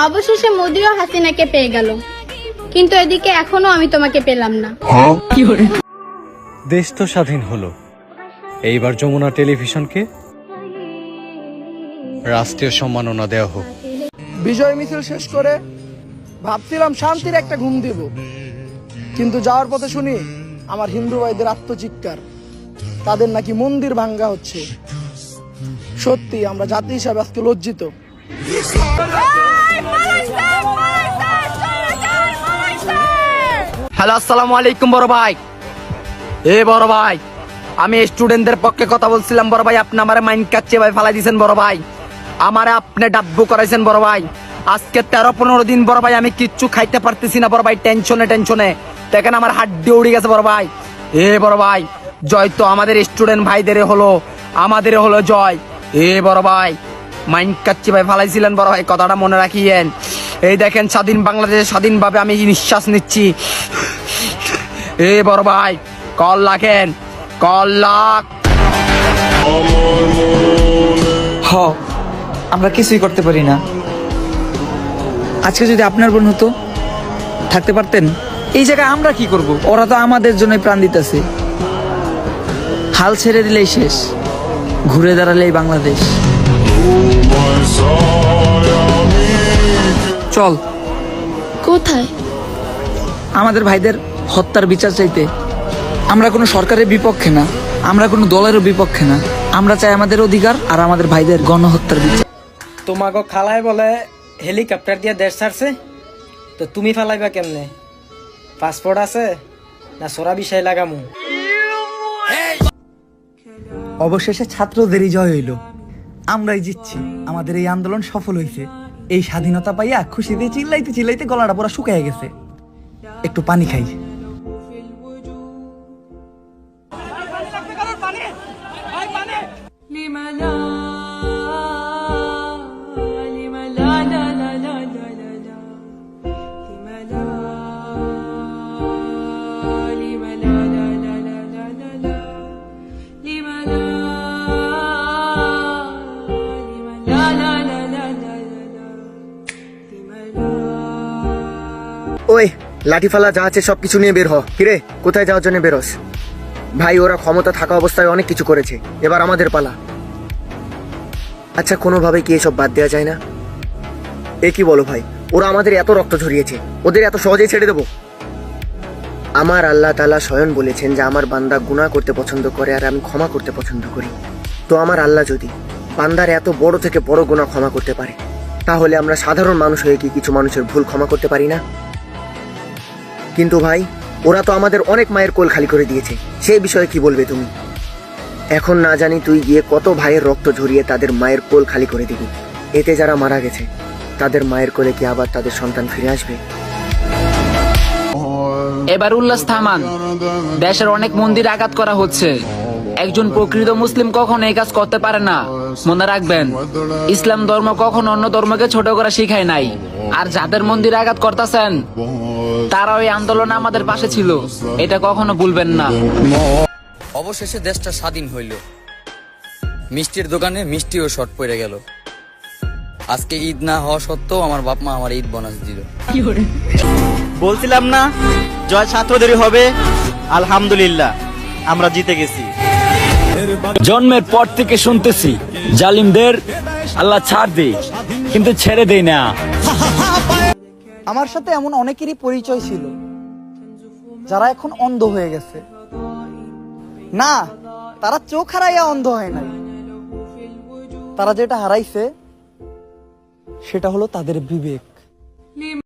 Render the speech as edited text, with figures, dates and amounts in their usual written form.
অবশেষে মোদিও হাসিনাকে পেয়ে গেল, কিন্তু এদিকে এখনো আমি তোমাকে পেলাম না। দেশ তো স্বাধীন হলো, এইবার যমুনা টেলিভিশনকে রাষ্ট্রীয় সম্মাননা দেওয়া হোক। বিজয় মিছিল শেষ করে ভাবছিলাম শান্তির একটা ঘুম দিব, কিন্তু যাওয়ার পথে শুনি আমার হিন্দু ভাইদের আত্মচিৎকার, তাদের নাকি মন্দির ভাঙ্গা হচ্ছে। সত্যি আমরা জাতি হিসাবে আজকে লজ্জিত। হ্যালো, আসসালামু আলাইকুম বড় ভাই। বড় ভাই, আমি স্টুডেন্টদের পক্ষে কথা বলছিলাম বড় ভাই। আপনি আমারে মাইন্ড কাটছে ভাই, ফালাই দিয়েছেন বড় ভাই। আমারে আপনি ডাব্বু করাইছেন বড় ভাই। আজকে 13-15 দিন বড় ভাই আমি কিচ্ছু খাইতে পারতেছি না বড় ভাই, টেনশনে দেখেন আমার হাড্ডি উড়ে গেছে বড় ভাই। বড় ভাই, জয় তো আমাদের স্টুডেন্ট ভাইদের হলো, আমাদের হলো জয়। বড় ভাই, মাইন্ড কাটছে ভাই, ফালাইছিলেন বড় ভাই, কথাটা মনে রাখিয়েন। এই দেখেন স্বাধীন বাংলাদেশে স্বাধীনভাবে আমি নিঃশ্বাস নিচ্ছি। বড় ভাই, কল লাখেন, কল লাখ। আমরা কিছুই করতে পারি না। আজকে যদি আপনার বোন হতো, থাকতে পারতেন এই জায়গায়? আমরা কি করব? ওরা তো আমাদের জন্য প্রাণ দিতেছে। হাল ছেড়ে দিলেই শেষ, ঘুরে দাঁড়ালেই বাংলাদেশ। চল। কোথায়? আমাদের ভাইদের হত্যার বিচার চাইতে। আমরা কোনো সরকারের বিপক্ষে না, আমরা কোনো দলেরও বিপক্ষে না। আমরা চাই আমাদের অধিকার আর আমাদের ভাইদের গণহত্যার বিচার। তোমাকে খালায় বলে হেলিকপ্টার দিয়ে দেশ ছাড়ছে, তো তুমি ফালাইবা কেমনে? পাসপোর্ট আছে না সোরা বিষয় লাগামু? অবশেষে ছাত্রদেরই জয় হইল, আমরাই জিতছি। আমাদের এই আন্দোলন সফল হয়েছে। এই স্বাধীনতা পাইয়া খুশিতে চিল্লাইতে চিল্লাইতে গলাটা পুরা শুকায় গেছে। একটু পানি খাই। ওই লাঠিফালা যা আছে সবকিছু নিয়ে বের হ। কিরে, কোথায় যাওয়ার জন্য বেরোস? ভাই, ওরা ক্ষমতা থাকা অবস্থায় অনেক কিছু করেছে, এবার আমাদের পালা। আচ্ছা, কোনোভাবে কি এসব বাদ দেওয়া যায় না? কি বলো ভাই, ওরা আমাদের এত রক্ত ঝরিয়েছে, ওদের এত সহজেই ছেড়ে দেবো? আমার আল্লাহ তাআলা স্বয়ং বলেছেন যে আমার বান্দা গুনাহ করতে পছন্দ করে আর আমি ক্ষমা করতে পছন্দ করি। তো আমার আল্লাহ যদি বান্দার এত বড় থেকে বড় গুনাহ ক্ষমা করতে পারে, তাহলে আমরা সাধারণ মানুষ হয়ে কি কিছু মানুষের ভুল ক্ষমা করতে পারি না? কিন্তু ভাই, ওরা তো আমাদের অনেক মায়ের কোল খালি করে দিয়েছে, সেই বিষয়ে কি বলবে তুমি? এখন না জানি তুই গিয়ে কত ভাইয়ের রক্ত ঝরিয়ে তাদের মায়ের কোল খালি করে দিবি। এতে যারা মারা গেছে তাদের মায়ের কোলে কি আবার তাদের সন্তান ফিরে আসবে? এবার উল্লাস থামান। দেশের অনেক মন্দির আঘাত করা হচ্ছে। একজন প্রকৃত মুসলিম কখনো এই কাজ করতে পারে না, মনে রাখবেন। ইসলাম ধর্ম কখনো অন্য ধর্মকে ছোট করা শিখায় নাই। আর যাদের মন্দির আঘাত করতেছেন, তারা ওই আন্দোলনে আমাদের পাশে ছিল, এটা কখনো ভুলবেন না। অবশেষে দেশটা স্বাধীন হইল। মিষ্টির দোকানে মিষ্টিও শর্ট পড়ে গেল। আজকে ঈদ না হওয়া সত্ত্বেও আমার বাপ মা আমার ঈদ বোনাস দিল। বলছিলাম না জয় ছাত্রদেরই হবে। আলহামদুলিল্লাহ, আমরা জিতে গেছি। জন্মের পর থেকে শুনতেছি জালিমদের আল্লাহ ছাড় দেয়, কিন্তু ছেড়ে দেয় না। আমার সাথে এমন অনেকেরই পরিচয় ছিল যারা এখন অন্ধ হয়ে গেছে। না, তারা চোখ হারাইয়া অন্ধ হয় নাই। তারা যেটা হারাইছে সেটা হলো তাদের বিবেক।